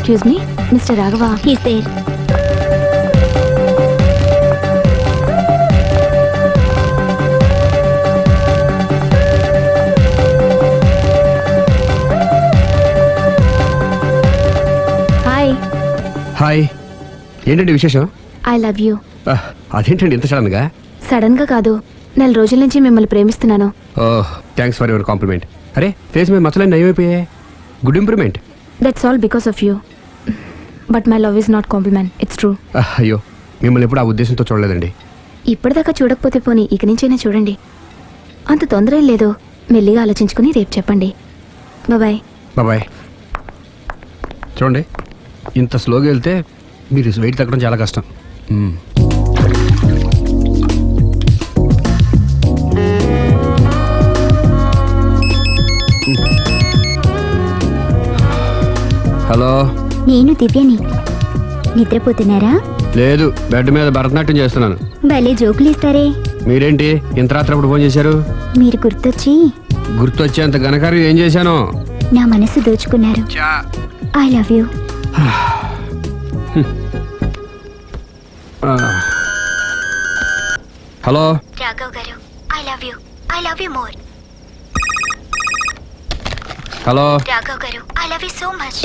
Excuse me, mister Raghava. He's there. Hi. Hi, ఏంటండి విశేషం? I love you. అదేంటండి ఇంత సడన్గా? సడన్ గా కాదు, నెల రోజుల నుంచి మిమ్మల్ని ప్రేమిస్తున్నాను. Oh, thanks for your compliment. అరే, ఫేస్ మీద మచ్చలన్నీ నయమైపోయాయి. Good improvement. That's all because of you. But my love is not compliment, it's true. అయ్యో, మిమ్మల్ని ఎప్పుడు ఆ ఉద్దేశంతో చూడలేదండి. ఇప్పటిదాకా చూడకపోతే పోనీ ఇక నుంచైనా చూడండి. అంత తొందర ఏం లేదు, మెల్లిగా ఆలోచించుకుని రేపు చెప్పండి. బాయ్. బాబాయ్. చూడండి, ఇంత స్లోగా వెళ్తే మీరు వెయిట్ తగ్గడం చాలా కష్టం. హలో, నేను దివ్యని. నిద్రపోతున్నారా? లేదు, బెడ్ మీద భరతనాట్యం చేస్తున్నాను. భలే జోకులు ఇస్తారే. మీరేంటి ఇంత రాత్రి అప్పుడు ఫోన్ చేశారు? మీరు గుర్తొచ్చి గుర్తొచ్చేంత ఘనకార్యం ఏం చేశాను? నా మనసు దోచుకున్నారు. I love you. Hello Raghav గారు, I love you. I love you more. Hello Raghav గారు, I love you so much.